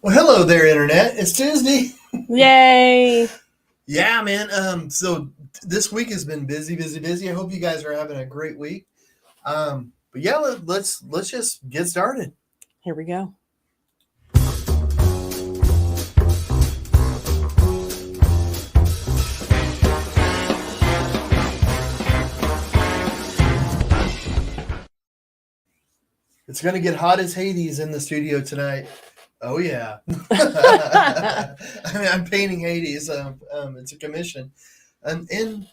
Well, hello there, Internet. It's Tuesday. Yay! Yeah, man. So this week has been busy, busy, busy. I hope you guys are having a great week. But yeah, let's just get started. Here we go. It's gonna get hot as Hades in the studio tonight. Oh yeah. I mean, I'm painting Hades. It's a commission, and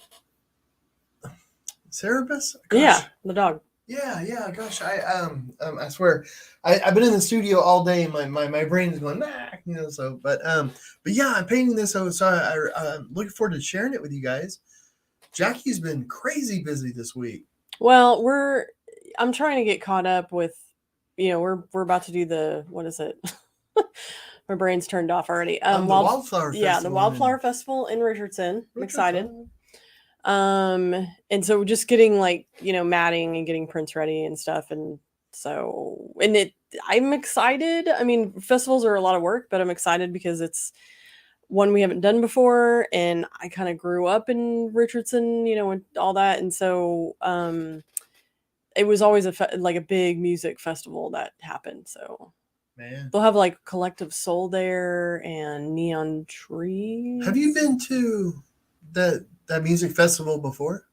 Cerebus. Yeah, Gosh, the dog. yeah. Gosh, I swear, I've been in the studio all day. And my brain is going, nah. But yeah, I'm painting this. I'm looking forward to sharing it with you guys. Jackie's been crazy busy this week. Well, I'm trying to get caught up with, we're about to do what is it? My brain's turned off already. The Wildflower Yeah, the Festival. Wildflower Festival in Richardson. I'm excited. Richardson. And so just getting matting and getting prints ready and stuff. I'm excited. I mean, festivals are a lot of work, but I'm excited because it's one we haven't done before, and I kind of grew up in Richardson, and all that, and so it was always a big music festival that happened. So Man, they'll have like Collective Soul there and Neon Trees. have you been to that music festival before?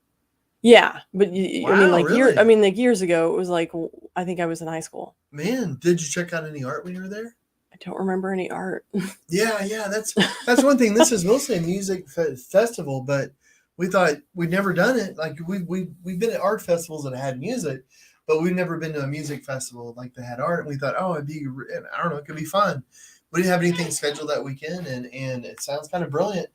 Yeah, but Wow, really? years ago, it was like I think I was in high school. Man, did you check out any art when you were there? I don't remember any art. Yeah. That's one thing. This is mostly a music festival, but we thought we'd never done it. Like we've been at art festivals that had music, but we've never been to a music festival like that had art. And we thought, oh, I don't know, it could be fun. We didn't have anything scheduled that weekend, and it sounds kind of brilliant.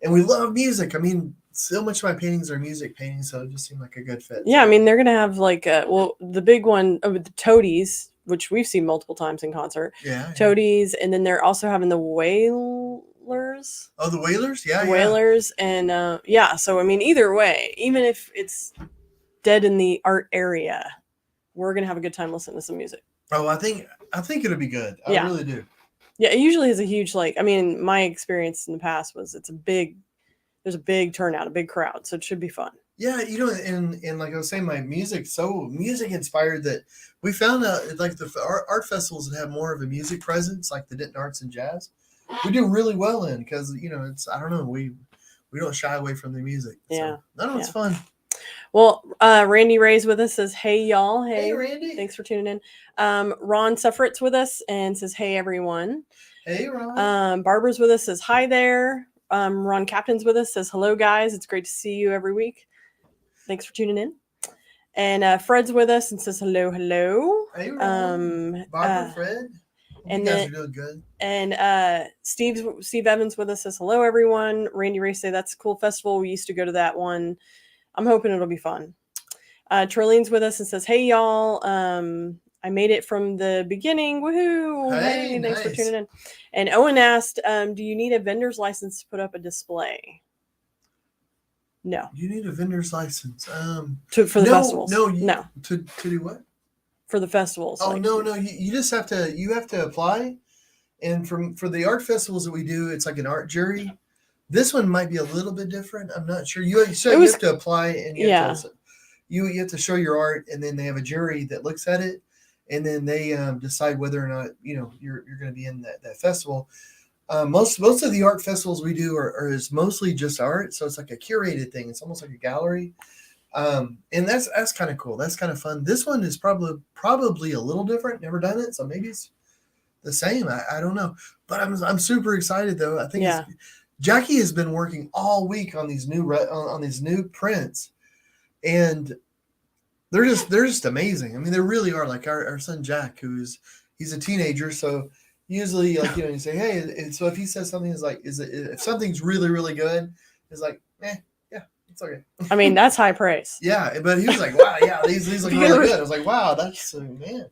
And we love music. I mean, so much of my paintings are music paintings, so it just seemed like a good fit. Yeah, I mean they're gonna have the big one with the Toadies, which we've seen multiple times in concert. Yeah. Toadies, and then they're also having the Whalers. Oh, the Whalers? Yeah, The Whalers, and yeah. So I mean, either way, even if it's dead in the art area, we're gonna have a good time listening to some music. Oh, I think it'll be good. I really do. Yeah, it usually is a huge my experience in the past was there's a big turnout, a big crowd, so it should be fun. Yeah, and like I was saying, my music music inspired that we found out like the art festivals that have more of a music presence, like the Denton Arts and Jazz, we do really well in because it's I don't know we don't shy away from the music. Yeah, so, no, it's fun. Well, Randy Ray's with us, says, hey, y'all. Hey, Randy. Thanks for tuning in. Ron Suffert's with us and says, hey, everyone. Hey, Ron. Barbara's with us, says, hi there. Ron Captain's with us, says, hello, guys. It's great to see you every week. Thanks for tuning in. And Fred's with us and says, hello, hello. Hey, Ron. Barbara, Fred. And you guys are doing good. And Steve Evans with us says, hello, everyone. Randy Ray say, that's a cool festival. We used to go to that one. I'm hoping it'll be fun. Trillian's with us and says, hey, y'all. I made it from the beginning. Woohoo. Hey, thanks nice. for tuning in. And Owen asked, do you need a vendor's license to put up a display? No. You need a vendor's license. For the festivals. No. To do what? For the festivals. Oh, no. You just have to apply. And for the art festivals that we do, it's like an art jury. This one might be a little bit different. I'm not sure. You have to apply, and you have to show your art, and then they have a jury that looks at it, and then they decide whether or not you're going to be in that festival. Most of the art festivals we do is mostly just art, so it's like a curated thing. It's almost like a gallery, and that's kind of cool. That's kind of fun. This one is probably a little different. Never done it, so maybe it's the same. I don't know, but I'm super excited though. I think Jackie has been working all week on these new prints, and they're just amazing. I mean, they really are. Like our son Jack, he's a teenager, so usually you say, hey, and so if he says something if something's really really good, it's like, yeah, it's okay. I mean, that's high praise. Yeah, but he was like, wow, yeah, these look really good. I was like, wow, that's man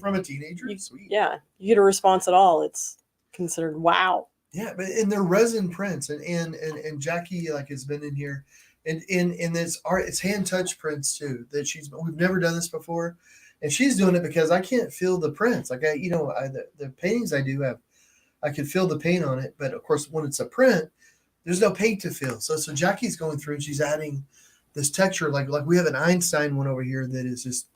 from a teenager, sweet. Yeah, you get a response at all, it's considered wow. Yeah, but in their resin prints, and Jackie has been in here, and it's art, it's hand touch prints too. That we've never done this before, and she's doing it because I can't feel the prints. Like the paintings I do have I could feel the paint on it. But of course, when it's a print, there's no paint to feel. So Jackie's going through and she's adding this texture. Like we have an Einstein one over here that is just,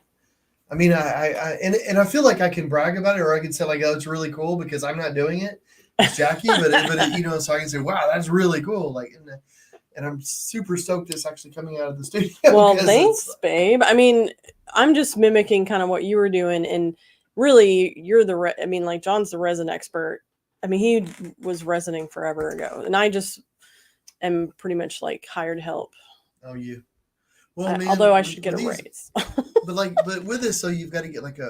I mean, I feel like I can brag about it, or I can say like, oh, it's really cool because I'm not doing it. It's Jackie, but you know, so I can say, wow, that's really cool. Like, and I'm super stoked this actually coming out of the studio. Well, thanks, babe. I mean, I'm just mimicking kind of what you were doing, and really, you're I mean, like John's the resin expert. I mean, he was resining forever ago, and I just am pretty much like hired help. Oh, you. Well, man, although I should get a raise. but with this, so you've got to get like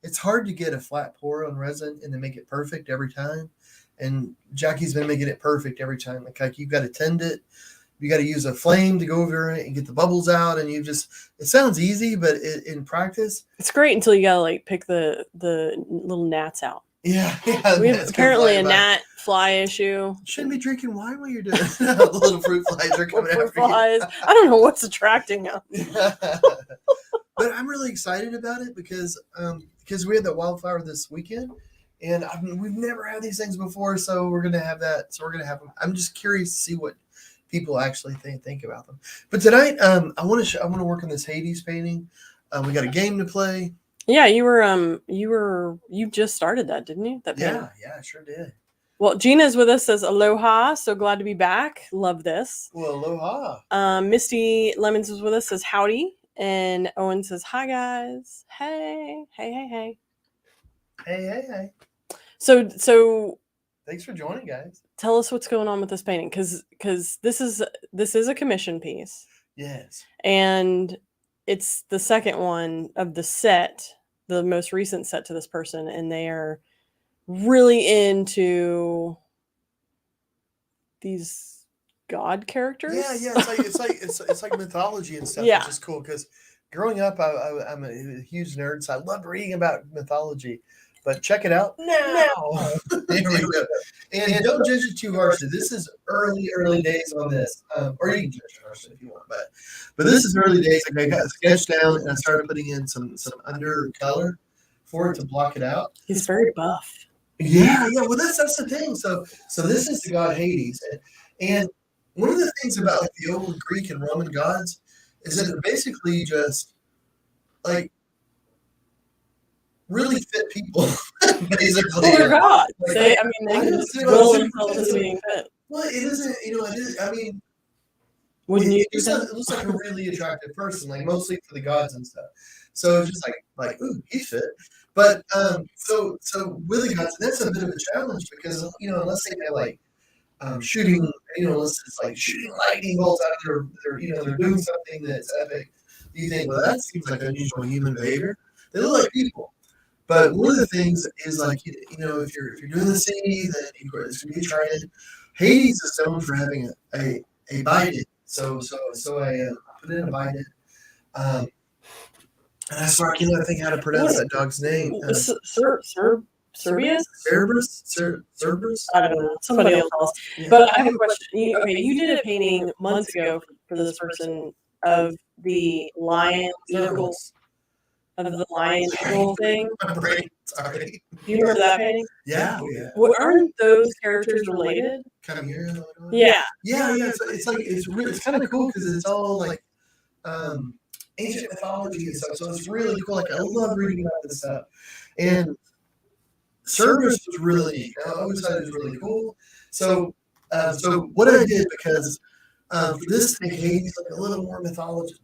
it's hard to get a flat pour on resin and then make it perfect every time. And Jackie's been making it perfect every time. Like you've got to tend it. You got to use a flame to go over it and get the bubbles out. And it sounds easy, but in practice, it's great until you got to like pick the little gnats out. Yeah. We have apparently a gnat fly issue. Shouldn't be drinking wine while you're doing it. The little fruit flies are coming after flies. I don't know what's attracting them. But I'm really excited about it because we had the wildfire this weekend, and we've never had these things before, so we're gonna have that. So we're gonna have them. I'm just curious to see what people actually think about them. But tonight, I want to work on this Hades painting. We got a game to play. Yeah, you just started that, didn't you? That painting? Yeah, I sure did. Well, Gina's with us, says aloha. So glad to be back. Love this. Well, aloha. Misty Lemons is with us, says howdy. And Owen says, hi, guys. Hey. Hey. So thanks for joining, guys. Tell us what's going on with this painting, because this is a commission piece. Yes. And it's the second one of the set, the most recent set to this person, and they are really into these god characters. Yeah. It's like mythology and stuff, which is cool because growing up, I'm a huge nerd, so I love reading about mythology. But check it out now. There we go. And don't judge it too harshly. This is early days on this, or you can judge it harshly if you want. But this is early days. Like I got sketched down and I started putting in some undercolor for it to block it out. He's very buff. Yeah. Well, that's the thing. So this is the god Hades, and one of the things about like the old Greek and Roman gods is that they're basically just like really fit people, basically. They're gods. They can just will themselves into being fit. Well, it isn't. It is. I mean, wouldn't you? It looks like a really attractive person, like mostly for the gods and stuff. So it's just like, ooh, he's fit. But so with the gods, that's a bit of a challenge because unless they get like shooting, unless it's like shooting lightning bolts out of they're doing something that's epic. You think, well, that seems like unusual human behavior. They look like people. But one of the things is like, if you're doing the sea, then it's going to be trident. Hades is known for having a bident. So I put in a bident. And I swear I can't think how to pronounce that dog's name. Serbius? Cerberus? I don't know. Somebody else tell us. Yeah. But I have a question. You did a painting months ago for this person of the lion circles. Of the lion eagle thing. Sorry. Do you remember that painting? Yeah. Aren't those characters related? Kind of here. Yeah. It's kind of cool because it's all like ancient mythology and stuff. So it's really cool. Like I love reading about this stuff. And Cerberus was really neat. I always thought it was really cool. So what I did, because for this thing, Hades like a little more mythological.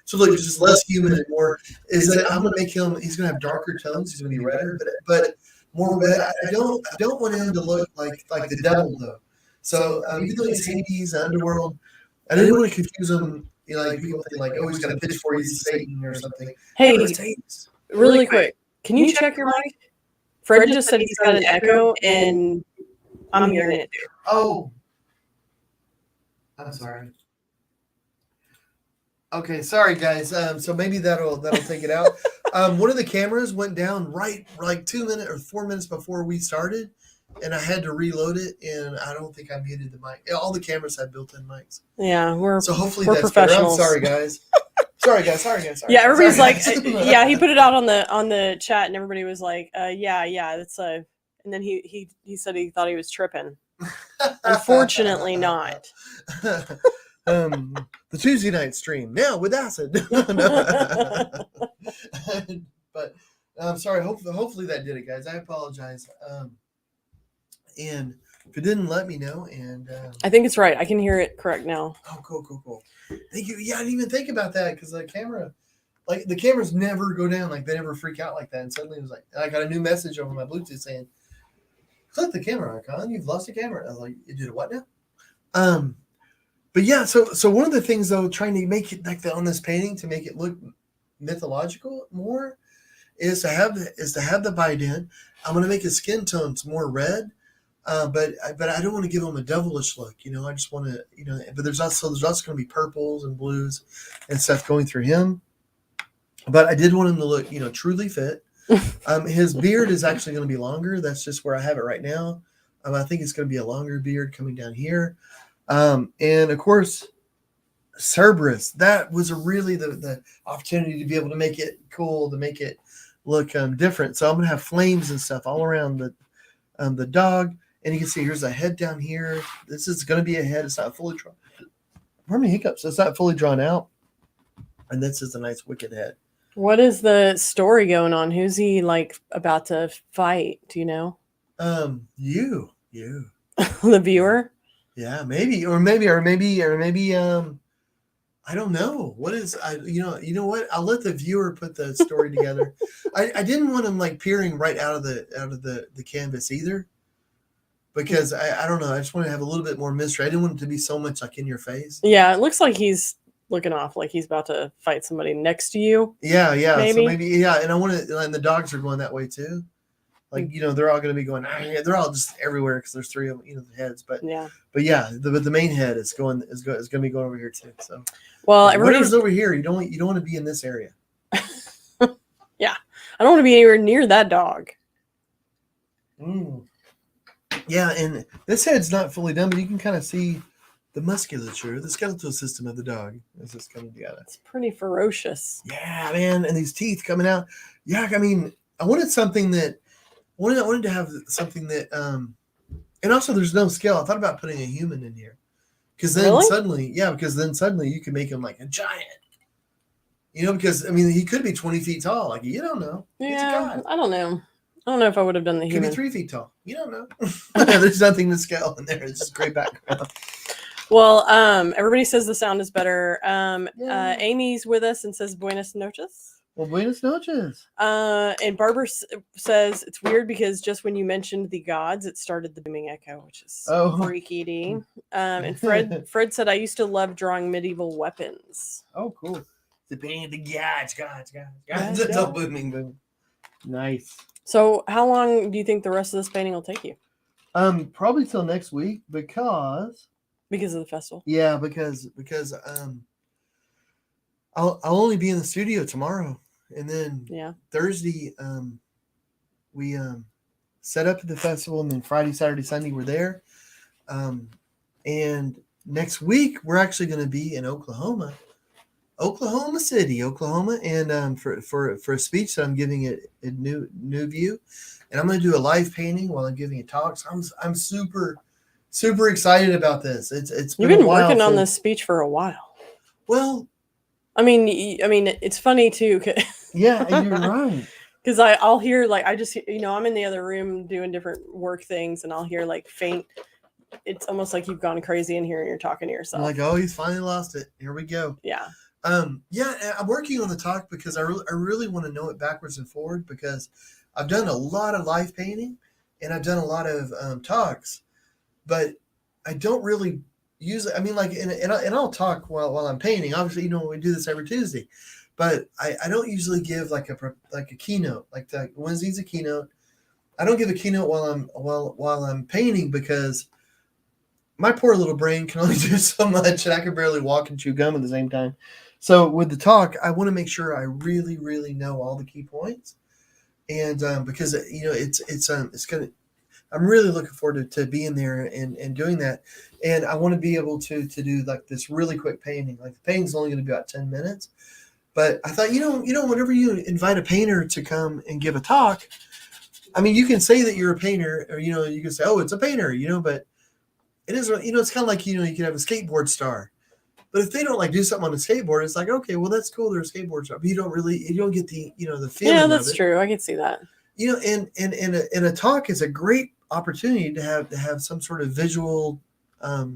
So like just less human and more is that I'm gonna make him. He's gonna have darker tones. He's gonna be redder, but more red. I don't want him to look like the devil though. So even though he's Hades, underworld, I didn't want to confuse him. Like people think like, oh, he's got a pitchfork, he's Satan or something. Hey, really quick, can you check your mic? Fred just said he's got an echo, and I'm hearing it too. Oh, I'm sorry. Okay, sorry guys. So maybe that'll take it out. One of the cameras went down right like 2 minutes or 4 minutes before we started, and I had to reload it. And I don't think I muted the mic. All the cameras have built-in mics. Yeah, so hopefully we're that's professionals. better. I'm sorry guys. Sorry guys. Yeah, everybody's Sorry, like, guys. yeah, he put it out on the chat, and everybody was like, yeah, that's a. And then he said he thought he was tripping. Unfortunately, not. The Tuesday night stream now with acid. But I'm sorry. Hopefully that did it, guys. I apologize. And if it didn't, let me know. And I think it's right. I can hear it correct now. oh, cool. Thank you. Yeah, I didn't even think about that because the cameras never go down. Like they never freak out like that. And suddenly it was like, I got a new message over my Bluetooth saying, "Click the camera icon. You've lost the camera." I was like, "You did what now?" But yeah, so one of the things though, trying to make it like on this painting to make it look mythological more, is to have the bite-in. I'm gonna make his skin tones more red, but I don't want to give him a devilish look. I just want to But there's also gonna be purples and blues and stuff going through him. But I did want him to look truly fit. His beard is actually going to be longer. That's just where I have it right now. I think it's going to be a longer beard coming down here. And of course, Cerberus, that was really the opportunity to be able to make it cool, to make it look different. So I'm going to have flames and stuff all around the dog. And you can see here's a head down here. This is going to be a head. It's not fully drawn. Pardon me, hiccups. It's not fully drawn out. And this is a nice wicked head. What is the story going on? Who's he like about to fight? Do you know? You. The viewer? Yeah, maybe, or I don't know. What is you know what? I'll let the viewer put the story together. I didn't want him like peering right out of the canvas either. Because I don't know, I just want to have a little bit more mystery. I didn't want it to be so much like in your face. Yeah, it looks like he's looking off, like he's about to fight somebody next to you. Yeah. Maybe. So maybe, and I want to, and the dogs are going that way too. Like, they're all going to be going, they're all just everywhere because there's three of them, the heads. But yeah, the main head is going to be going over here too. So, well, everybody's over here. You don't want to be in this area. Yeah, I don't want to be anywhere near that dog. Yeah, and this head's not fully done, but you can kind of see the musculature, the skeletal system of the dog as it's coming together. It's pretty ferocious. Yeah, man, and these teeth coming out. Yeah, I mean, I wanted something that I wanted to have something that and also there's no scale. I thought about putting a human in here. Because then suddenly you can make him like a giant. Because I mean he could be 20 feet tall. Like you don't know. Yeah, I don't know. I don't know if I would have done the human. Could be 3 feet tall. You don't know. There's nothing to scale in there. It's just great background. Well, everybody says the sound is better. Amy's with us and says buenas noches. Well, buenas noches. And Barbara says it's weird because just when you mentioned the gods, it started the booming echo, which is freaky. And Fred said I used to love drawing medieval weapons. Oh, cool. The pain of the gods. It's all boom. Nice. So how long do you think the rest of this painting will take you? Probably till next week because of the festival. Yeah, because I'll only be in the studio tomorrow, and then Thursday we set up at the festival, and then Friday, Saturday, Sunday we're there, and next week we're actually going to be in Oklahoma City, and for a speech that I'm giving at New View, and I'm going to do a live painting while I'm giving a talk. So I'm super excited about this. It's been You've been working on this speech for a while. Well, I mean, it's funny too. Yeah, and you're right. Because I'll hear I'm in the other room doing different work things, and I'll hear like faint. It's almost like you've gone crazy in here and you're talking to yourself. I'm like, oh, he's finally lost it. Here we go. Yeah. I'm working on the talk because I really want to know it backwards and forward because I've done a lot of live painting and I've done a lot of talks, but I don't really use it. I mean, like, and I'll talk while I'm painting. Obviously, we do this every Tuesday, but I don't usually give like a keynote. Like Wednesday's a keynote. I don't give a keynote while I'm painting because my poor little brain can only do so much, and I can barely walk and chew gum at the same time. So with the talk, I want to make sure I really, really know all the key points, and because it's gonna. I'm really looking forward to being there and doing that, and I want to be able to do like this really quick painting. Like the painting's only going to be about 10 minutes, But I thought, whenever you invite a painter to come and give a talk, I mean, you can say that you're a painter, or, you can say, oh, it's a painter, but it is, it's kind of like, you can have a skateboard star. But if they don't like do something on a skateboard, it's like, okay, well, that's cool. They're a skateboard star. But you don't get the, the feeling Yeah, of that's it. true. I can see that. And a talk is a great opportunity to have some sort of visual, what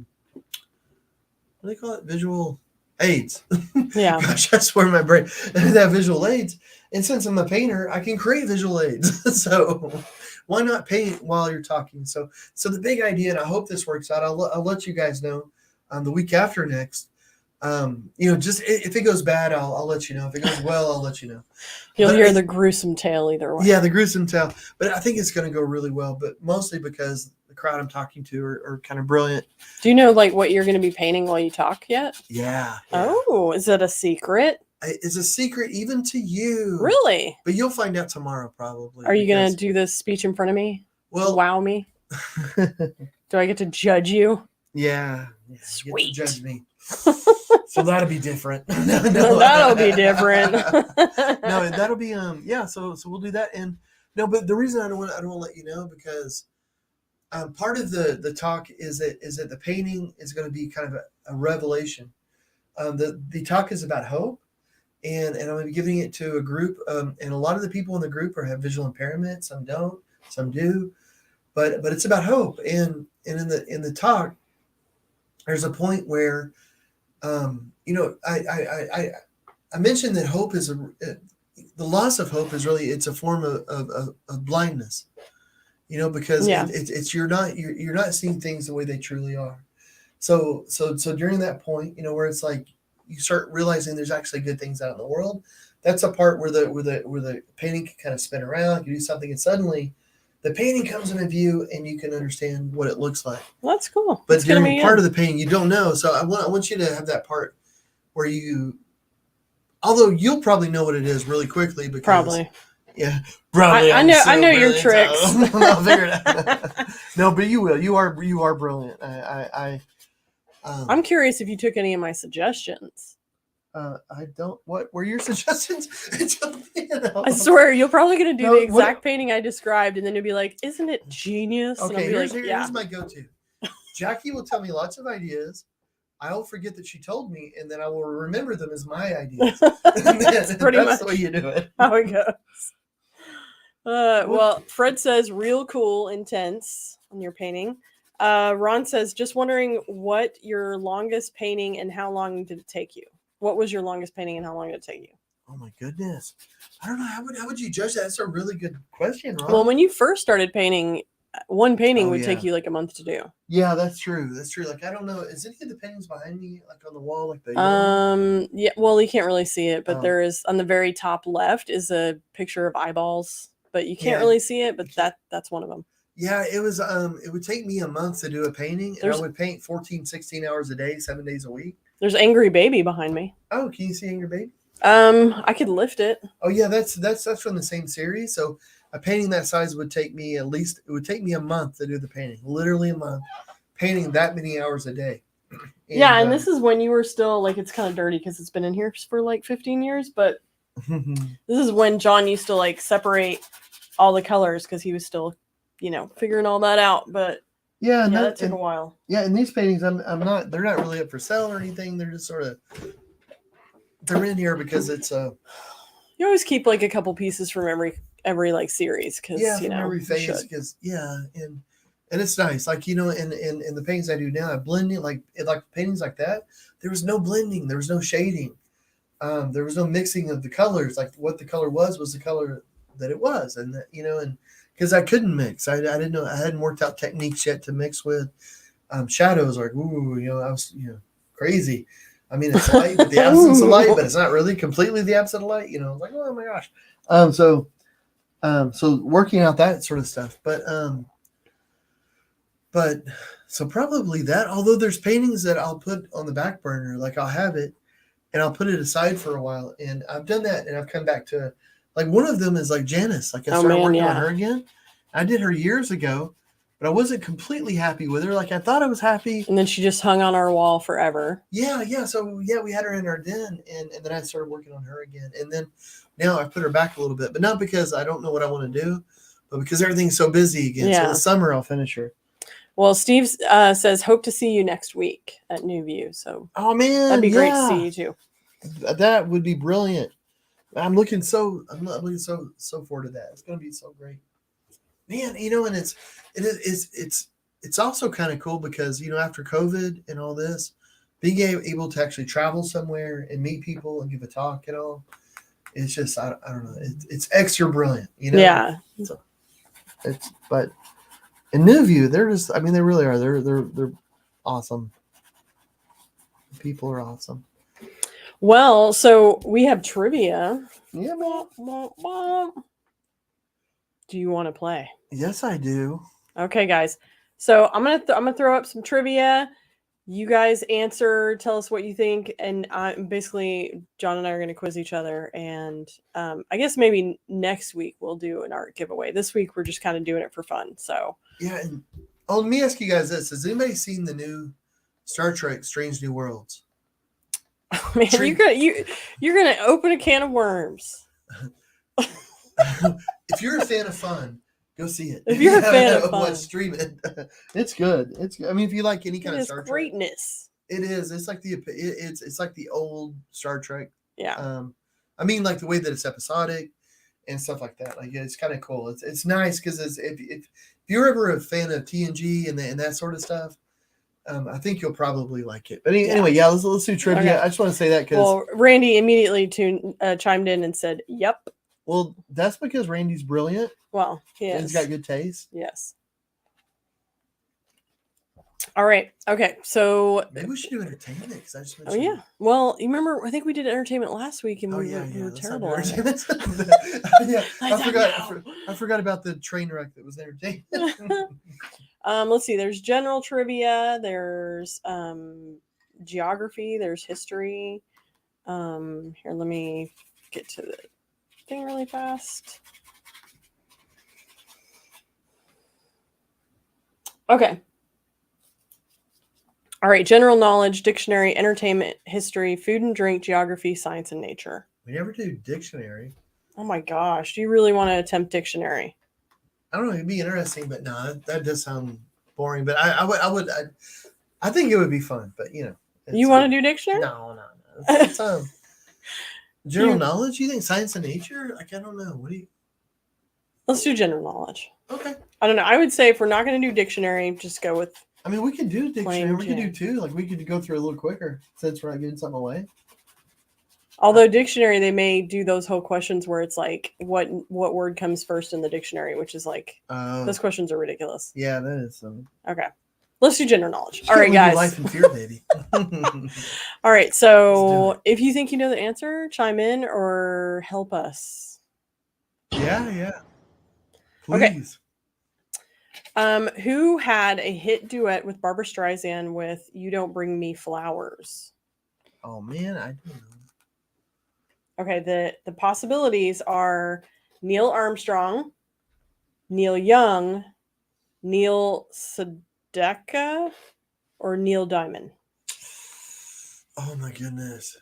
do they call it? Visual aids. Yeah. Gosh, I swear my brain. That visual aids. And since I'm a painter, I can create visual aids. So why not paint while you're talking? So the big idea, and I hope this works out. I'll let you guys know the week after next. Just if it goes bad, I'll let you know. If it goes well, I'll let you know. You'll hear the gruesome tale either way. Yeah, the gruesome tale. But I think it's going to go really well, but mostly because the crowd I'm talking to are kind of brilliant. Do you know what you're going to be painting while you talk yet? Yeah. Oh, is it a secret? It's a secret even to you. Really? But you'll find out tomorrow probably. Are you going to do this speech in front of me? Well, wow me. Do I get to judge you? Yeah. Sweet. You get to judge me. So that'll be different. No. That'll be different. No, that'll be So we'll do that. And no, but the reason I don't want to let you know because part of the talk is that the painting is going to be kind of a revelation. The talk is about hope, and I'm going to be giving it to a group. And a lot of the people in the group have visual impairment. Some don't, some do, but it's about hope. And in the talk, there's a point where I mentioned that hope is the loss of hope is really, it's a form of blindness, because it's you're not seeing things the way they truly are. So during that point, where it's like you start realizing there's actually good things out in the world, that's a part where the painting can kind of spin around, you do something, and suddenly the painting comes into view and you can understand what it looks like. Well, that's cool. But during part of the painting, you don't know. So I want you to have that part where although you'll probably know what it is really quickly because probably. Yeah. Probably. I know your tricks. I'll figure it out. No, but you will. You are brilliant. I'm curious if you took any of my suggestions. I don't. What were your suggestions? I swear, you're probably going to do the exact painting I described, and then you'll be like, isn't it genius? Okay, here's my go-to. Jackie will tell me lots of ideas. I'll forget that she told me, and then I will remember them as my ideas. That's pretty much the way you do it. How it goes. Well, Fred says, real cool, intense on your painting. Ron says, just wondering what your longest painting and how long did it take you? What was your longest painting and how long did it take you? Oh my goodness. I don't know. How would you judge that? That's a really good question, Ron. Well, when you first started painting, one painting would take you like a month to do. Yeah, that's true. That's true. Like, I don't know. Is any of the paintings behind me, like on the wall, like yeah, well, you can't really see it, but there is on the very top left is a picture of eyeballs, but you can't really see it, but that's one of them. Yeah, it was it would take me a month to do a painting, and I would paint 14, 16 hours a day, 7 days a week. There's Angry Baby behind me. Oh, can you see Angry Baby? I could lift it. Oh yeah, that's from the same series. So a painting that size would take me it would take me a month to do the painting. Literally a month. Painting that many hours a day. And this is when you were still like, it's kind of dirty because it's been in here for like 15 years, but this is when John used to like separate all the colors because he was still, figuring all that out. But that took a while. Yeah, and these paintings, they're not really up for sale or anything. They're just sort of, they're in here because it's you always keep like a couple pieces from every like series because from every phase because and it's nice, like in the paintings I do now, I blend it like paintings like that. There was no blending, there was no shading, there was no mixing of the colors. Like what the color was the color that it was, and and because I couldn't mix, I didn't know, I hadn't worked out techniques yet to mix with shadows. Like I was crazy. I mean, it's light, but the absence of light, but it's not really completely the absence of light. Like, oh my gosh. So working out that sort of stuff, but so probably that. Although there's paintings that I'll put on the back burner, like I'll have it, and I'll put it aside for a while, and I've done that, and I've come back to it. Like one of them is like Janice. Like I started working on her again. I did her years ago, but I wasn't completely happy with her. Like I thought I was happy. And then she just hung on our wall forever. Yeah. So yeah, we had her in our den, and then I started working on her again. And then now I put her back a little bit, but not because I don't know what I want to do, but because everything's so busy again. Yeah. So this summer I'll finish her. Well, Steve says, hope to see you next week at New View. So, oh man, that'd be great to see you too. That would be brilliant. I'm looking so forward to that. It's going to be so great, man. And it's also kind of cool because after COVID and all this, being able to actually travel somewhere and meet people and give a talk and all, it's just I don't know. It's extra brilliant, Yeah. So but in New View, they're just they really are. They're awesome. People are awesome. Well, so we have trivia. Yeah, man. Do you want to play? Yes, I do. Okay, guys. So I'm gonna throw up some trivia. You guys answer. Tell us what you think, and basically John and I are gonna quiz each other. And I guess maybe next week we'll do an art giveaway. This week we're just kind of doing it for fun. So yeah. And let me ask you guys this: has anybody seen the new Star Trek: Strange New Worlds? Oh, man, you're gonna open a can of worms. If you're a fan of fun, go see it. If you're a fan of fun, stream it. It's good. It's good. If you like any kind of Star Trek, greatness. It is. It's like it's like the old Star Trek. Yeah. Like the way that it's episodic and stuff like that. Like it's kind of cool. It's nice because if you're ever a fan of TNG and that sort of stuff. I think you'll probably like it. But anyway, yeah, let's do trivia. Okay. I just want to say that because Randy immediately chimed in and said, "Yep." Well, that's because Randy's brilliant. Well, yeah, he's got good taste. Yes. All right. Okay. So maybe we should do entertainment because I just mentioned. Oh yeah. Well, you remember? I think we did entertainment last week, and we were terrible. Yeah, I forgot about the train wreck that was entertainment. Let's see. There's general trivia. There's geography. There's history. Here, let me get to the thing really fast. Okay. All right. General knowledge, dictionary, entertainment, history, food and drink, geography, science, and nature. We never do dictionary. Oh my gosh. Do you really want to attempt dictionary? I don't know. It'd be interesting, but no, that does sound boring. But I think it would be fun. But you want to do dictionary? No. It's general knowledge. You think science and nature? Like I don't know. What do you? Let's do general knowledge. Okay. I don't know. I would say if we're not going to do dictionary, just go with. We could do dictionary. We could do two. Like we could go through a little quicker since we're not giving something away. Although dictionary, they may do those whole questions where it's like, what word comes first in the dictionary, which is like, those questions are ridiculous. Yeah, that is. Okay. Let's do general knowledge. All right, guys. Life and fear, baby. All right. So if you think you know the answer, chime in or help us. Yeah. Please. Okay. Who had a hit duet with Barbra Streisand with "You Don't Bring Me Flowers"? Oh man, I don't know. Okay, the possibilities are Neil Armstrong, Neil Young, Neil Sedaka, or Neil Diamond. Oh my goodness.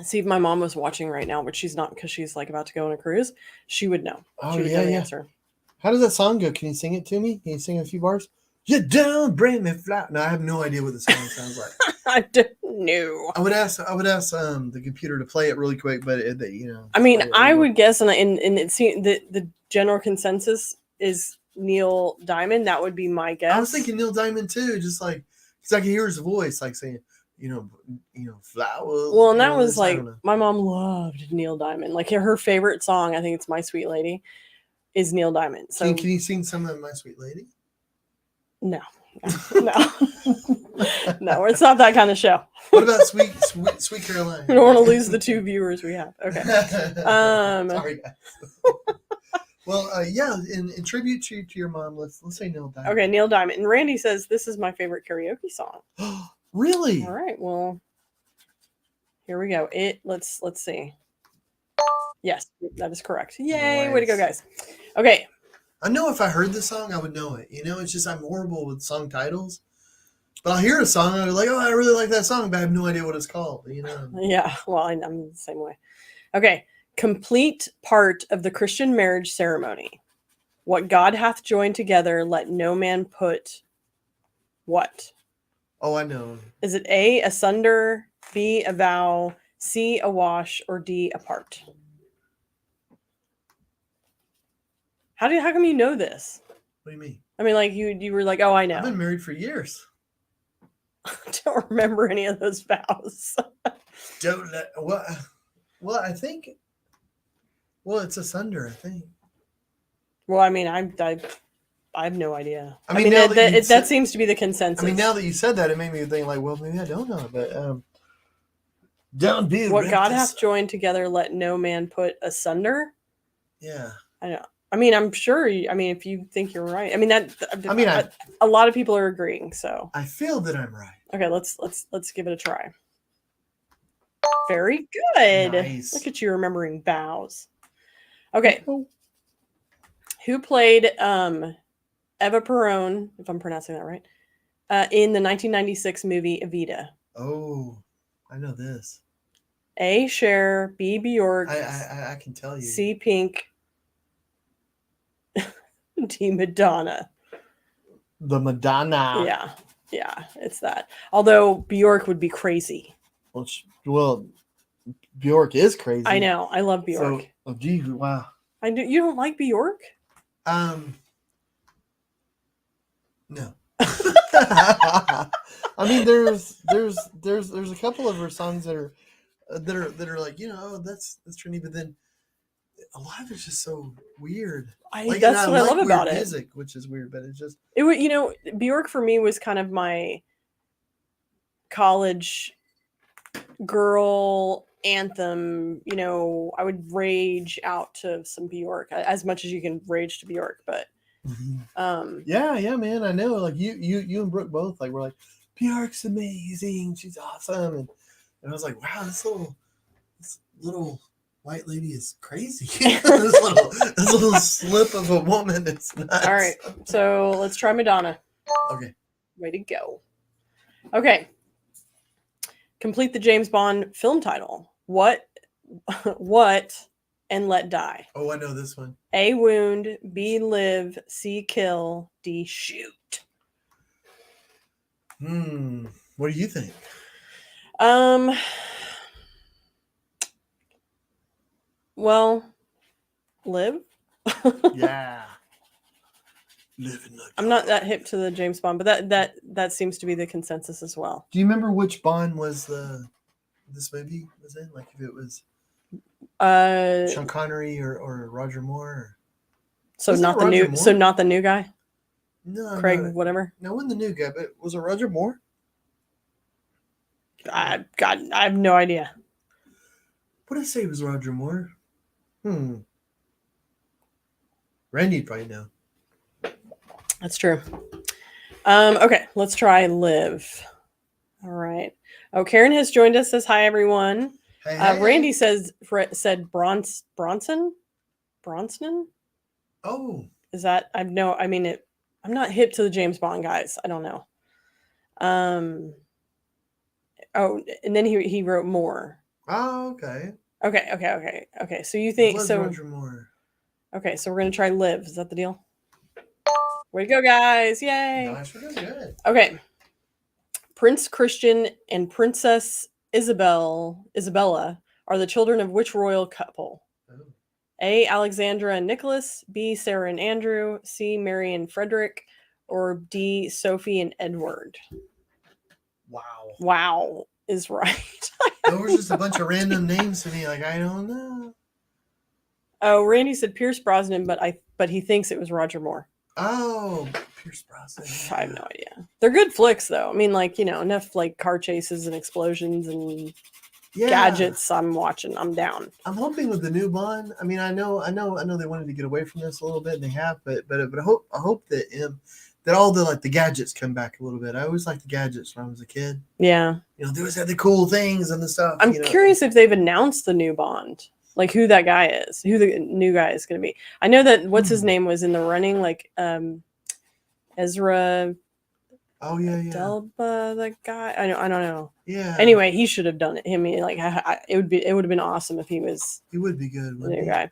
See if my mom was watching right now, but she's not because she's like about to go on a cruise. She would know. Oh, she would know the answer. How does that song go? Can you sing it to me? Can you sing a few bars? You don't bring me flat. No, I have no idea what the song sounds like. I don't know. I would ask the computer to play it really quick, but I would guess, and it seems the general consensus is Neil Diamond. That would be my guess. I was thinking Neil Diamond too, just like because I can hear his voice, like saying, flowers. Well, and that was like my mom loved Neil Diamond. Like her favorite song, I think it's "My Sweet Lady," is Neil Diamond. So can you sing some of "My Sweet Lady"? No, no, it's not that kind of show. What about Sweet Caroline? We don't want to lose the 2 viewers we have. Okay. Sorry, guys. Well, in tribute to your mom, let's say Neil Diamond. Okay, Neil Diamond. And Randy says this is my favorite karaoke song. Really? All right. Well, here we go. Let's see. Yes, that is correct. Yay! Nice. Way to go, guys. Okay. I know if I heard the song, I would know it. It's just I'm horrible with song titles. But I'll hear a song and I'm like, oh, I really like that song, but I have no idea what it's called. Yeah, well, I'm the same way. Okay, complete part of the Christian marriage ceremony. What God hath joined together, let no man put what? Oh, I know. Is it A, asunder, B, a vow, C, a wash, or D, apart? How come you know this? What do you mean? I mean, like you were like, oh, I know. I've been married for years. I don't remember any of those vows. Don't let well, I think. Well, it's asunder, I think. Well, I mean, I have no idea. I mean, that seems to be the consensus. I mean, now that you said that, it made me think like, well, maybe I don't know, but don't be what God hath joined together, let no man put asunder. Yeah, I know. I mean, I'm sure. If you think you're right, I mean a lot of people are agreeing. So I feel that I'm right. Okay, let's give it a try. Very good. Nice. Look at you remembering vows. Okay. Who played Eva Perón, if I'm pronouncing that right, in the 1996 movie Evita? Oh, I know this. A, Cher, B, Bjork. I can tell you. C, Pink. D, Madonna. The Madonna. Yeah, it's that. Although Bjork would be crazy. Well, Bjork is crazy. I know. I love Bjork. So, oh, gee, wow. I do. You don't like Bjork? No. I mean, there's a couple of her songs that are like, that's trendy, but then a lot of it's just so weird. That's what I love about music, which is weird, but it's just Bjork for me was kind of my college girl anthem. I would rage out to some Bjork as much as you can rage to Bjork, but yeah, man, I know. Like you and Brooke both we're like, Bjork's amazing, she's awesome, and I was like, wow, this little white lady is crazy. this little slip of a woman, it's nuts. All right, so let's try Madonna. Okay, way to go. Okay, complete the James Bond film title. What and let die? Oh, I know this one. A, wound, B, live, C, kill, D, shoot. What do you think? Well, live. Yeah. Living like I'm not that hip to the James Bond, but that seems to be the consensus as well. Do you remember which Bond was this movie was in? Like if it was Sean Connery or Roger Moore? So not the new guy? No. Craig, whatever. No, wasn't the new guy, but was it Roger Moore? I have no idea. What did I say it was Roger Moore? Randy'd probably know. That's true. Okay, let's try live. All right. Oh, Karen has joined us. Says hi, everyone. Hey. Randy said Bronson. Oh, is that? I'm not hip to the James Bond guys. I don't know. Oh, and then he wrote Moore. Oh, okay. Okay. So you think so? Roger Moore. Okay, so we're gonna try live. Is that the deal? Way to go, guys! Yay! Nice, we're doing good. Okay. Prince Christian and Princess Isabella are the children of which royal couple? Oh. A, Alexandra and Nicholas, B, Sarah and Andrew, C, Mary and Frederick, or D, Sophie and Edward. Wow is right. There was just a bunch of random names to me. Like, I don't know. Oh, Randy said Pierce Brosnan, but he thinks it was Roger Moore. Oh, Pierce Brosnan. I have no idea. They're good flicks, though. I mean, enough car chases and explosions and gadgets. I'm watching. I'm down. I'm hoping with the new Bond. I mean, I know they wanted to get away from this a little bit, and they have. But I hope that that all the gadgets come back a little bit. I always liked the gadgets when I was a kid. Yeah. They always had the cool things and the stuff. I'm curious if they've announced the new Bond. like who that guy is, who the new guy is going to be. I know that what's his name was in the running, like Ezra. Oh yeah. Delba, that guy. I don't know. Yeah. Anyway, he should have done it. Him, like it would have been awesome if he was. He would be good. The new guy.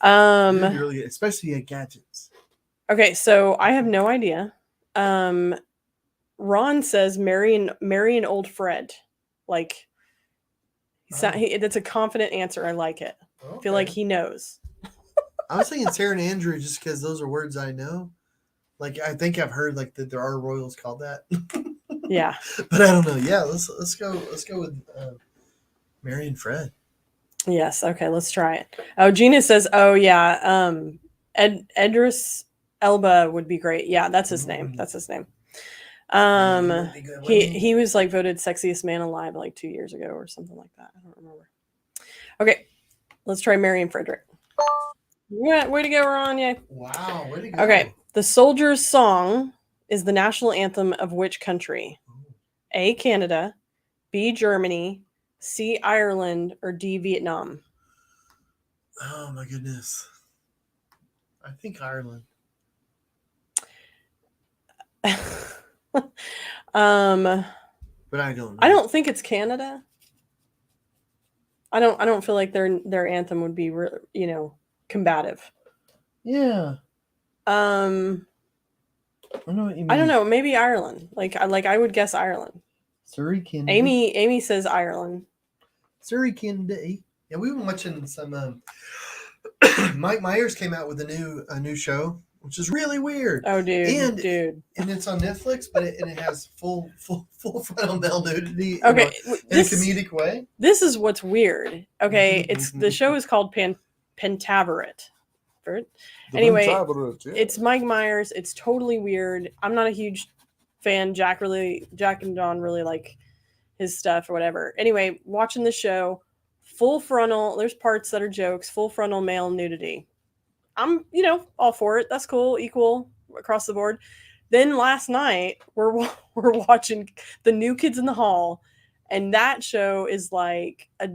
He'd be really good, especially at gadgets. Okay, so I have no idea. Ron says marry an old Fred. Like that's a confident answer. I like it. Okay. I feel like he knows. I was thinking Sarah and Andrew just because those are words I know. Like I think I've heard like that there are royals called that. Yeah. But I don't know. Yeah, let's go with Mary and Fred. Yes. Okay, let's try it. Oh, Gina says, oh yeah, Edris Elba would be great. Yeah, that's his name. That's his name. He was like voted sexiest man alive like 2 years ago or something like that. I don't remember. Okay, let's try Mary and Frederick. Yeah, way to go, Ron. Yeah. Wow, way to go. Okay, the Soldier's Song is the national anthem of which country? A, Canada, B, Germany, C, Ireland, or D, Vietnam? Oh my goodness. I think Ireland. But I don't know. I don't think it's Canada. I don't feel like their anthem would be combative. Yeah. I know what you mean. I don't know, maybe Ireland. Like I would guess Ireland. Surrey, Canada. Amy says Ireland. Surrey, Canada. Yeah, we've been watching some Mike Myers came out with a new show, which is really weird. Oh, dude. And it's on Netflix, but it has full frontal male nudity. Okay, in a comedic way. This is what's weird. Okay, the show is called Pentaverate. Anyway, it's Mike Myers. It's totally weird. I'm not a huge fan. Jack and Don really like his stuff or whatever. Anyway, watching the show, full frontal. There's parts that are jokes. Full frontal male nudity. I'm, all for it. That's cool. Equal across the board. Then last night we're watching The New Kids in the Hall, and that show is like a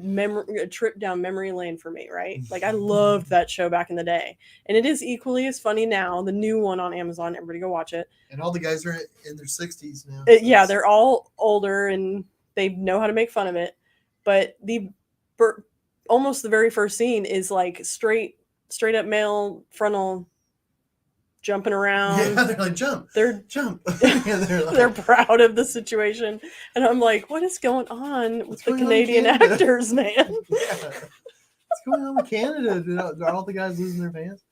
trip down memory lane for me, right? Like I loved that show back in the day, and it is equally as funny now. The new one on Amazon, everybody go watch it. And all the guys are in their 60s now. Yeah, they're all older and they know how to make fun of it. But almost the very first scene is like straight up male frontal jumping around. Yeah, they're like jump. Jump. Yeah, they're proud of the situation, and I'm like, what is going on with the Canadian actors, man? Yeah. What's going on with Canada? Are all the guys losing their pants?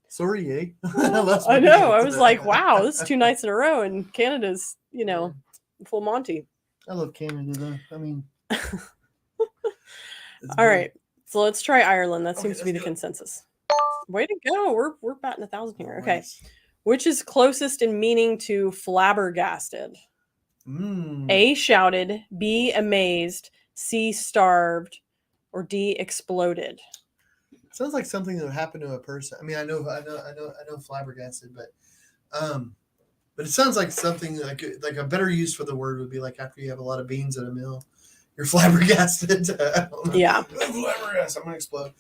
Sorry, eh? I know. I was like, wow, this is 2 nights in a row, and Canada's, full Monty. I love Canada, though. I mean, all right. So let's try Ireland. That seems to be the consensus. Way to go. We're batting 1,000 here. Okay. Nice. Which is closest in meaning to flabbergasted? A, shouted, B, amazed, C, starved, or D, exploded? Sounds like something that would happen to a person. I mean, I know flabbergasted, but it sounds like something like a better use for the word would be like after you have a lot of beans at a mill, you're flabbergasted. Yeah. I'm flabbergasted. I'm gonna explode.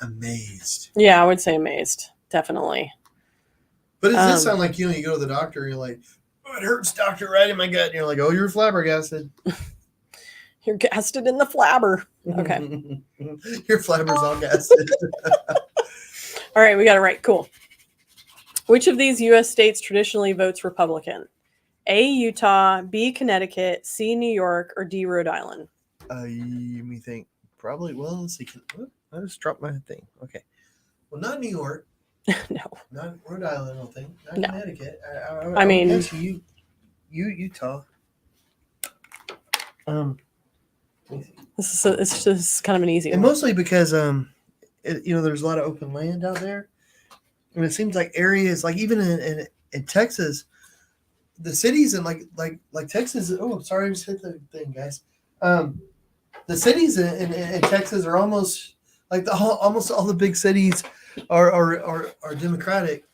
Amazed. Yeah, I would say amazed. Definitely. But it does sound like, you go to the doctor and you're like, oh, it hurts, doctor, right in my gut. And you're like, oh, you're flabbergasted. You're gasted in the flabber. Okay. Your flabber's all gasted. All right, we got it right. Cool. Which of these U.S. states traditionally votes Republican? A, Utah, B, Connecticut, C, New York, or D, Rhode Island? Let me think. Probably, well, let's see. I just dropped my thing. Okay. Well, not New York. No. Not Rhode Island, I don't think. Not no. Connecticut. I mean, Utah. This is kind of an easy one. And mostly because there's a lot of open land out there. And it seems like areas like even in Texas, the cities and like Texas. Oh, sorry, I just hit the thing, guys. The cities in Texas are almost like almost all the big cities are Democratic.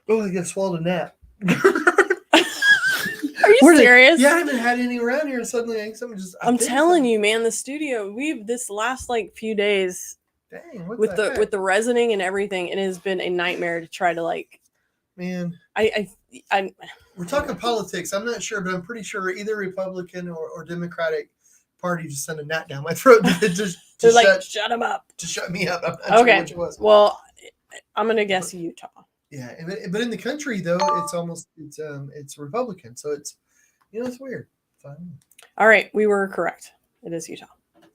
Oh, I just swallowed a gnat. Are you serious? Yeah, I haven't had any around here. Suddenly, someone just. I'm telling you, man. The studio. We've this last like few days. Dang, what with the the with the resining and everything, it has been a nightmare to try to like. Man, I we're talking politics. I'm not sure, but I'm pretty sure either Republican or Democratic Party just sent a gnat down my throat to shut them up. To shut me up. I'm not sure which it was. Well, I'm gonna guess Utah. Yeah, but in the country though, it's Republican, so it's it's weird. All right, we were correct. It is Utah.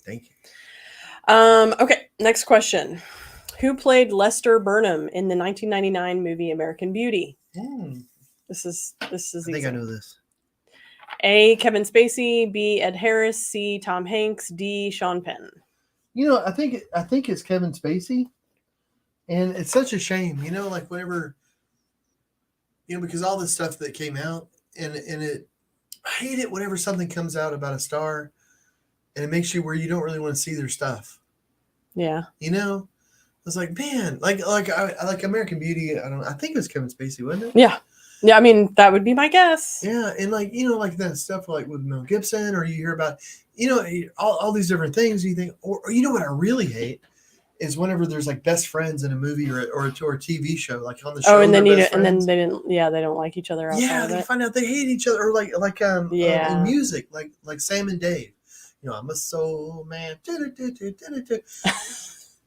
Thank you. Okay, next question. Who played Lester Burnham in the 1999 movie American Beauty? This is I think I know this. A. Kevin Spacey, B. Ed Harris, C. Tom Hanks, D. Sean Penn. I think it's Kevin Spacey, and it's such a shame. Like whenever, because all this stuff that came out, and I hate it whenever something comes out about a star, and it makes you where you don't really want to see their stuff. Yeah. I was like, man, like American Beauty. I think it was Kevin Spacey, wasn't it? Yeah. Yeah, I mean, that would be my guess. Yeah, and like that stuff like with Mel Gibson, or you hear about all these different things. You think, or what I really hate is whenever there's like best friends in a movie or a TV show, like on the show. Oh, and then they didn't. Yeah, they don't like each other. Yeah, they find out they hate each other, or like in music, like Sam and Dave. I'm a soul man.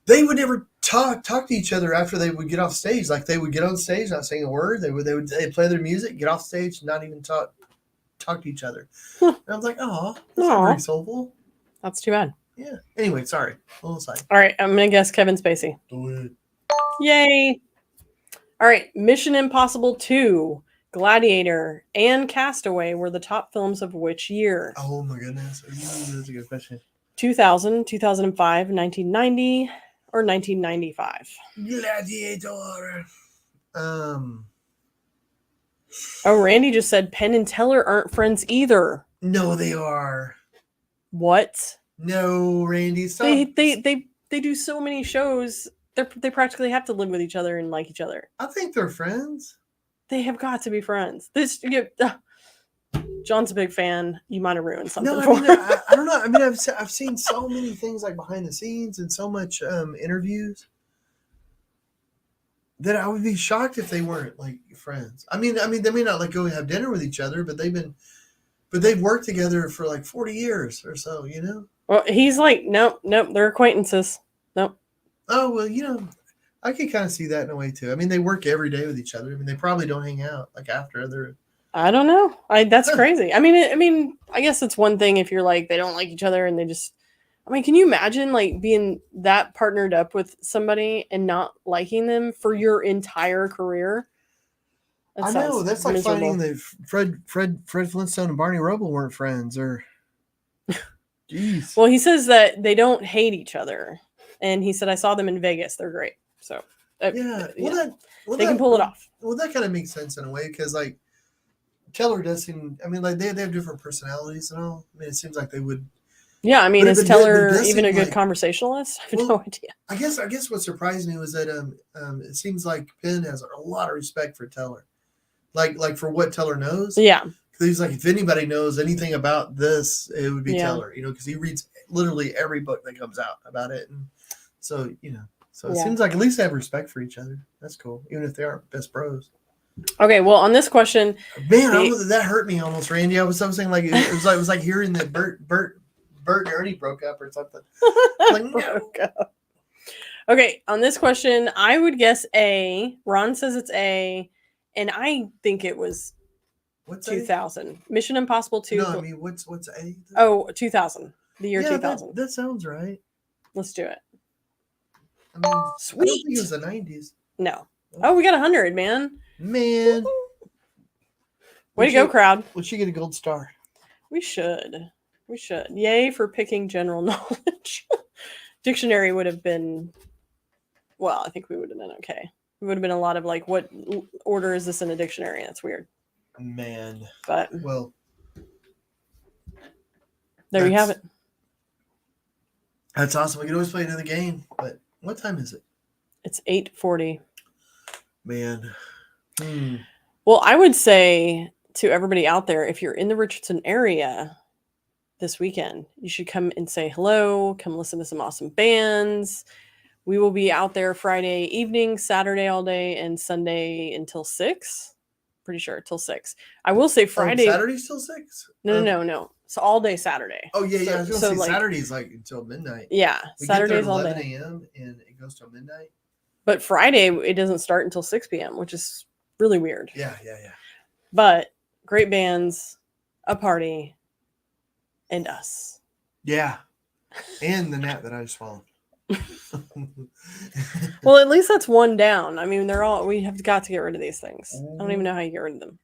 They would never talk to each other after they would get off stage. Like they would get on stage, not saying a word. They'd play their music, get off stage, not even talk to each other. And I was like, oh, that's not very soulful. That's too bad. Yeah. Anyway, sorry. A little side. All right, I'm gonna guess Kevin Spacey. Do it. Yay! All right, Mission Impossible 2, Gladiator, and Castaway were the top films of which year? Oh my goodness, that's a good question. 2000, 2005, 1990, or 1995? Gladiator. Oh, Randy just said Penn and Teller aren't friends either. No, they are. What? No, Randy. Stop. They do so many shows. They practically have to live with each other and like each other. I think they're friends. They have got to be friends. John's a big fan. You might have ruined something. No, for him. I don't know. I mean, I've seen so many things like behind the scenes and so much interviews that I would be shocked if they weren't like friends. I mean, they may not like go have dinner with each other, but they've worked together for like 40 years or so. Well, he's like, nope, they're acquaintances. Nope. Oh well, I can kind of see that in a way too. I mean, they work every day with each other. I mean, they probably don't hang out like after they're. I don't know. That's crazy. I mean, I guess it's one thing if you're like they don't like each other and they just. I mean, can you imagine like being that partnered up with somebody and not liking them for your entire career? I know that's like miserable. finding that Fred Flintstone and Barney Rubble weren't friends, or. Jeez. Well, he says that they don't hate each other, and he said I saw them in Vegas. They're great. So yeah, they can pull it off. Well, that kind of makes sense in a way because like. Teller does seem. I mean, like they have different personalities and all. I mean, it seems like they would. Yeah, I mean, is Teller even a good conversationalist? I have no idea. I guess what surprised me was that it seems like Penn has a lot of respect for Teller, like for what Teller knows. Yeah, because he's like, if anybody knows anything about this, it would be Teller. Because he reads literally every book that comes out about it, and so it seems like at least they have respect for each other. That's cool, even if they aren't best bros. Okay, well, on this question, man, that hurt me almost, Randy. I was saying like it was like hearing that Bert and Ernie broke up or something. Like, no. Okay, on this question, I would guess A. Ron says it's A, and I think it was 2000. A? Mission Impossible 2. No, I mean what's A? Oh, 2000. The year 2000. That sounds right. Let's do it. I mean, sweet. I don't think it was the 90s. No. Oh, we got 100, man. Man. Way to go, crowd. We should get a gold star. We should. Yay for picking general knowledge. Dictionary would have been, well, I think we would have done okay. It would have been a lot of like, what order is this in a dictionary? That's weird. Man. But, well, there you have it. That's awesome. We can always play another game, but what time is it? It's 8:40. Man. Well, I would say to everybody out there, if you're in the Richardson area this weekend, you should come and say hello, come listen to some awesome bands. We will be out there Friday evening, Saturday all day, and Sunday until 6. Pretty sure till 6. I will say Friday. Saturday's till 6? No. So all day Saturday. Oh yeah. I was gonna say like, Saturday's like until midnight. Yeah, we Saturday's get there at all 11 day. a.m. and it goes till midnight. But Friday it doesn't start until 6 p.m., which is really weird. Yeah. But great bands, a party, and us. Yeah, and the gnat that I just swallowed. Well, at least that's one down. I mean, we have got to get rid of these things. I don't even know how you get rid of them.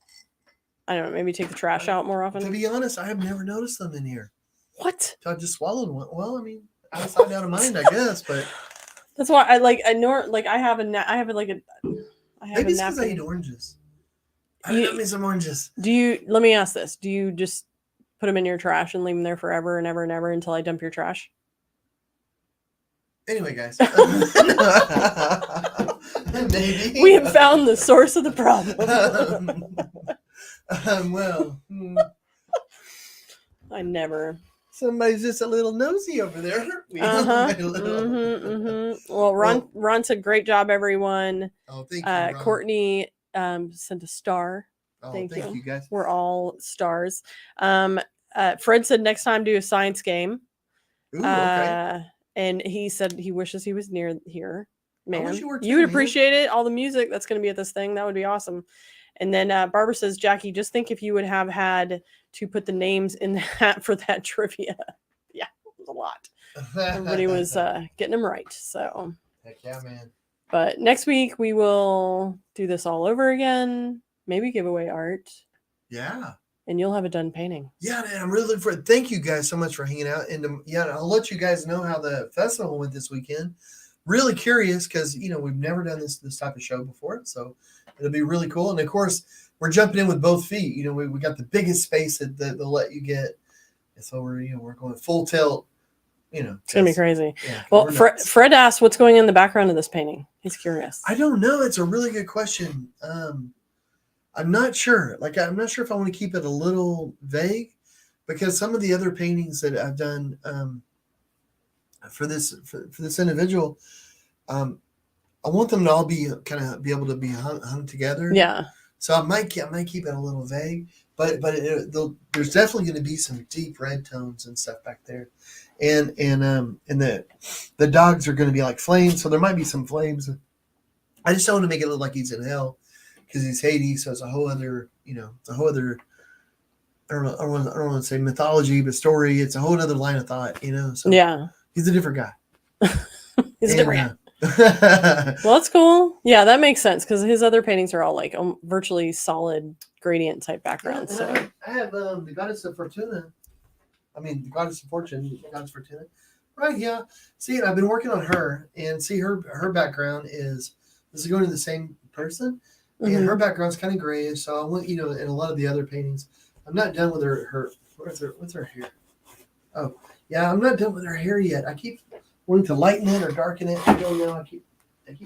I don't know. Maybe take the trash out more often. To be honest, I have never noticed them in here. What? So I just swallowed one. Well, I mean, outside out of mind, I guess, but that's why I have a maybe it's because I eat oranges. I love me some oranges. Let me ask this. Do you just put them in your trash and leave them there forever and ever and ever until I dump your trash? Anyway, guys. Maybe. We have found the source of the problem. I never. Somebody's just a little nosy over there. Well, Ron said, great job, everyone. Oh, thank you, Ron. Courtney sent a star. Oh, thank you guys. We're all stars. Fred said next time do a science game. Ooh, okay. And he said he wishes he was near here. Man, you would appreciate it. All the music that's going to be at this thing. That would be awesome. And then Barbara says, Jackie, just think if you would have had to put the names in the hat for that trivia. Yeah, it was a lot. Everybody was getting them right. So heck yeah, man. But next week we will do this all over again. Maybe give away art. Yeah. And you'll have a done painting. Yeah, man, I'm really looking for it. Thank you guys so much for hanging out. And I'll let you guys know how the festival went this weekend. Really curious because, we've never done this type of show before. So it'll be really cool. And, of course, we're jumping in with both feet. We got the biggest space that they'll let you get. And so we're going full tilt. It's going to be crazy. Yeah, well, Fred asked what's going on in the background of this painting. He's curious. I don't know. It's a really good question. I'm not sure. I'm not sure if I want to keep it a little vague because some of the other paintings that I've done for this individual, I want them to all be able to be hung together. Yeah. So I might keep it a little vague, but there's definitely going to be some deep red tones and stuff back there, and the dogs are going to be like flames. So there might be some flames. I just don't want to make it look like he's in hell. Because he's Hades, so it's a whole other, I don't want to say mythology, but story. It's a whole other line of thought, So yeah, he's a different guy. He's a different guy. Well, that's cool. Yeah, that makes sense because his other paintings are all like virtually solid gradient type backgrounds. So I have the goddess of Fortuna. The goddess of fortune, the goddess Fortuna, right here. See, I've been working on her, and see her background is going to the same person. And her background's kind of grayish, so I want in a lot of the other paintings. I'm not done with her. What's her hair? Oh, yeah, I'm not done with her hair yet. I keep wanting to lighten it or darken it. I don't know. I keep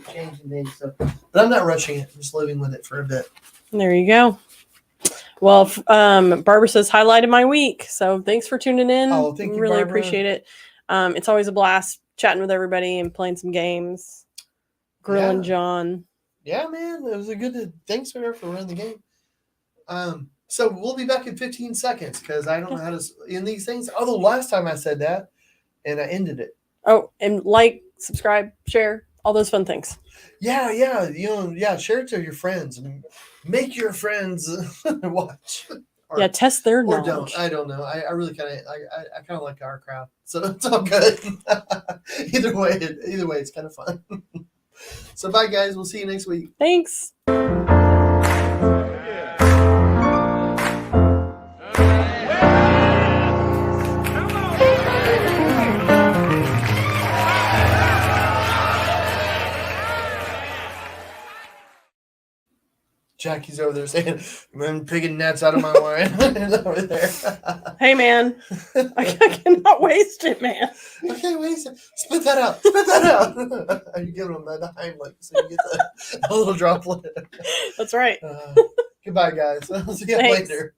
changing things. So, but I'm not rushing it. I'm just living with it for a bit. There you go. Well, Barbara says highlighted my week. So thanks for tuning in. Oh, thank you, really Barbara. Appreciate it. It's always a blast chatting with everybody and playing some games. Grilling John. Yeah, man, it was a good. Thanks for running the game. So we'll be back in 15 seconds because I don't know how to end these things. Although last time I said that, and I ended it. Oh, and like, subscribe, share, all those fun things. Yeah, share it to your friends and make your friends watch. Or test their knowledge. Or don't. I don't know. I really kind of like our crowd, so it's all good. Either way, it's kind of fun. So bye, guys. We'll see you next week. Thanks. Jackie's over there saying, I'm picking gnats out of my wine. Over there. Hey, man. I cannot waste it, man. I can't waste it. Spit that out. Are you giving them that Heimlich so you get the little droplet? That's right. Goodbye, guys. I'll see you Thanks. later.